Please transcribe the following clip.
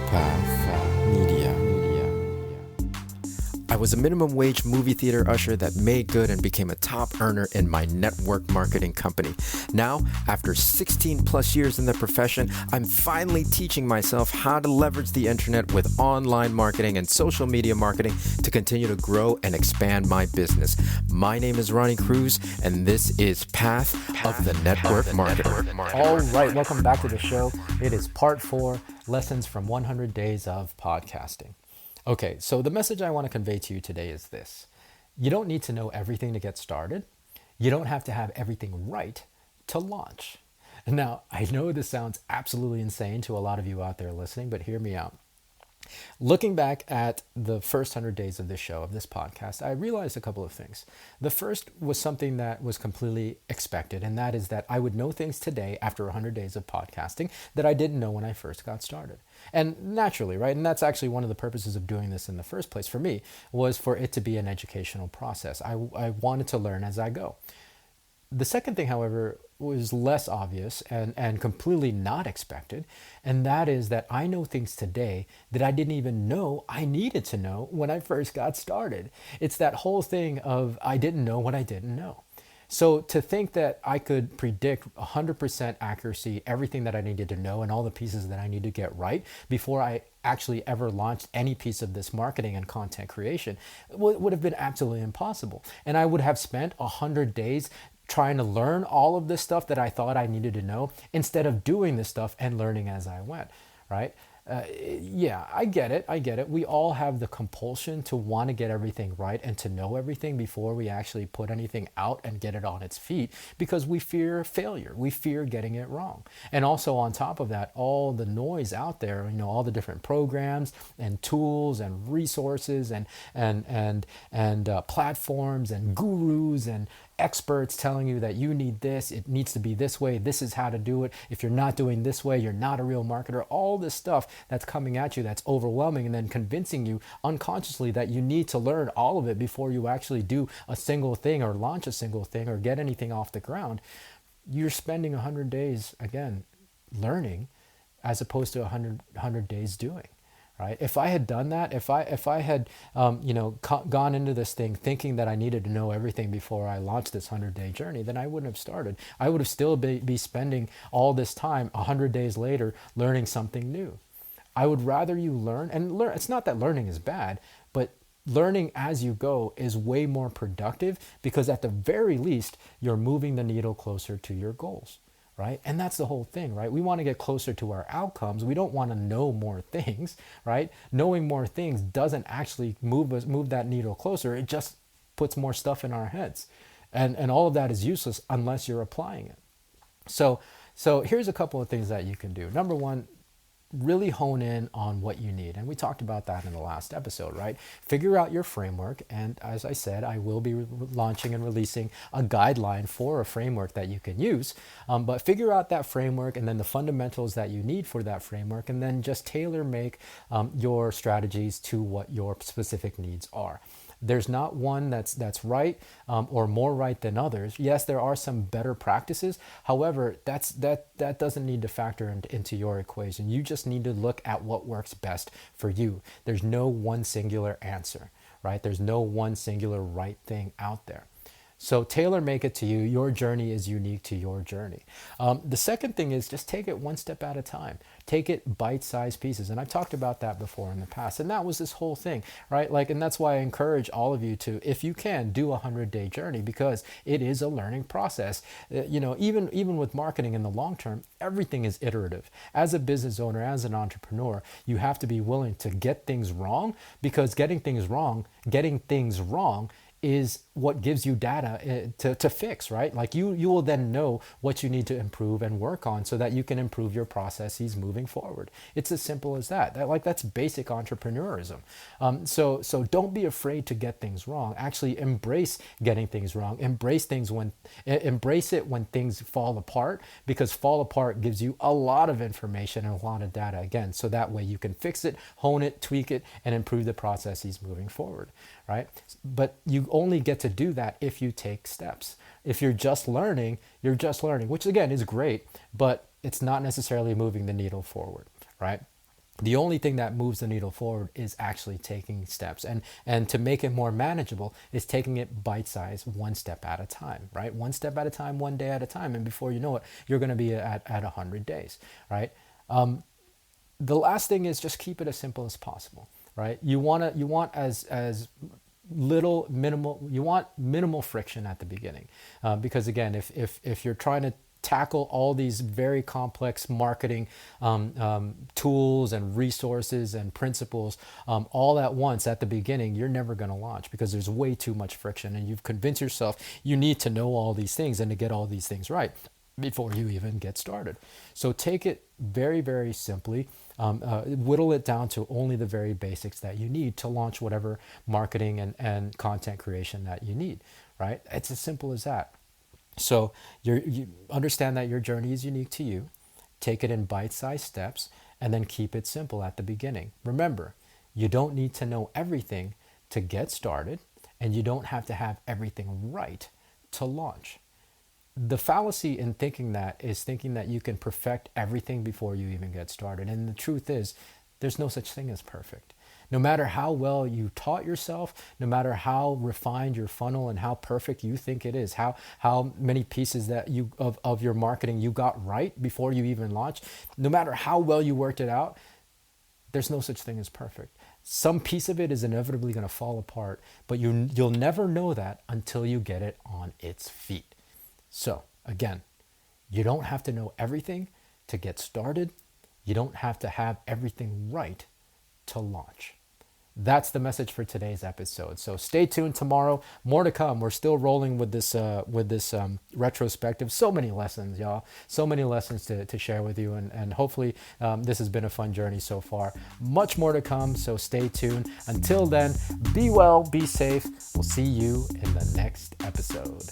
Path Media. I was a minimum wage movie theater usher that made good and became a top earner in my network marketing company. Now, after 16 plus years in the profession, I'm finally teaching myself how to leverage the internet with online marketing and social media marketing to continue to grow and expand my business. My name is Ronnie Cruz, and this is Path of the Network Marketer. All right, welcome back to the show. It is part 4, Lessons from 100 Days of Podcasting. Okay, so the message I want to convey to you today is this. You don't need to know everything to get started. You don't have to have everything right to launch. Now, I know this sounds absolutely insane to a lot of you out there listening, but hear me out. Looking back at the first 100 days of this show, of this podcast, I realized a couple of things. The first was something that was completely expected, and that is that I would know things today after 100 days of podcasting that I didn't know when I first got started. And naturally, right? And that's actually one of the purposes of doing this in the first place for me, was for it to be an educational process. I wanted to learn as I go. The second thing, however, was less obvious and completely not expected, and that is that I know things today that I didn't even know I needed to know when I first got started. It's that whole thing of I didn't know what I didn't know. So to think that I could predict 100% accuracy, everything that I needed to know and all the pieces that I need to get right before I actually ever launched any piece of this marketing and content creation would have been absolutely impossible. And I would have spent 100 days trying to learn all of this stuff that I thought I needed to know instead of doing this stuff and learning as I went, right? Yeah, I get it. We all have the compulsion to want to get everything right and to know everything before we actually put anything out and get it on its feet because we fear failure. We fear getting it wrong. And also on top of that, all the noise out there, all the different programs and tools and resources and platforms and gurus and experts telling you that you need this, it needs to be this way, this is how to do it. If you're not doing this way, you're not a real marketer. All this stuff that's coming at you that's overwhelming and then convincing you unconsciously that you need to learn all of it before you actually do a single thing or launch a single thing or get anything off the ground. You're spending 100 days, again, learning as opposed to 100 days doing. Right? If I had done that, if I had gone into this thing thinking that I needed to know everything before I launched this 100-day journey, then I wouldn't have started. I would have still be spending all this time 100 days later learning something new. I would rather you learn. It's not that learning is bad, but learning as you go is way more productive because at the very least, you're moving the needle closer to your goals. Right? And that's the whole thing, right? We want to get closer to our outcomes. We don't want to know more things, right? Knowing more things doesn't actually move that needle closer. It just puts more stuff in our heads. And all of that is useless unless you're applying it. So here's a couple of things that you can do. Number one, really hone in on what you need. And we talked about that in the last episode, right? Figure out your framework. And as I said, I will be launching and releasing a guideline for a framework that you can use. But figure out that framework and then the fundamentals that you need for that framework, and then just tailor make your strategies to what your specific needs are. There's not one that's right or more right than others. Yes, there are some better practices. However, that doesn't need to factor into your equation. You just need to look at what works best for you. There's no one singular answer, right? There's no one singular right thing out there. So tailor make it to you. Your journey is unique to your journey. The second thing is just take it one step at a time. Take it bite-sized pieces. And I've talked about that before in the past. And that was this whole thing, right? And that's why I encourage all of you to, if you can, do a 100-day journey because it is a learning process. Even with marketing in the long term, everything is iterative. As a business owner, as an entrepreneur, you have to be willing to get things wrong because getting things wrong is what gives you data to fix, right? You will then know what you need to improve and work on so that you can improve your processes moving forward. It's as simple as that. That's basic entrepreneurism. So don't be afraid to get things wrong. Actually embrace getting things wrong. Embrace it when things fall apart, because fall apart gives you a lot of information and a lot of data again. So that way you can fix it, hone it, tweak it, and improve the processes moving forward, right? But you only get to do that if you take steps. If you're just learning, which again is great, but it's not necessarily moving the needle forward, right? The only thing that moves the needle forward is actually taking steps, and to make it more manageable is taking it bite-sized, one step at a time, right? One step at a time, one day at a time, and before you know it, you're going to be at 100 days, right? The last thing is just keep it as simple as possible, right? You want as little minimal, you want minimal friction at the beginning, because again, if you're trying to tackle all these very complex marketing tools and resources and principles all at once at the beginning, you're never going to launch, because there's way too much friction, and you've convinced yourself you need to know all these things and to get all these things right before you even get started. So take it very, very simply. Whittle it down to only the very basics that you need to launch whatever marketing and content creation that you need, right? It's as simple as that. So you understand that your journey is unique to you. Take it in bite-sized steps, and then keep it simple at the beginning. Remember, you don't need to know everything to get started, and you don't have to have everything right to launch. The fallacy in thinking that is thinking that you can perfect everything before you even get started. And the truth is, there's no such thing as perfect. No matter how well you taught yourself, no matter how refined your funnel and how perfect you think it is, how many pieces that you of your marketing you got right before you even launched, no matter how well you worked it out, there's no such thing as perfect. Some piece of it is inevitably going to fall apart, but you'll never know that until you get it on its feet. So again, you don't have to know everything to get started. You don't have to have everything right to launch. That's the message for today's episode. So stay tuned tomorrow. More to come. We're still rolling with this retrospective. So many lessons, y'all. So many lessons to share with you. And hopefully this has been a fun journey so far. Much more to come. So stay tuned. Until then, be well, be safe. We'll see you in the next episode.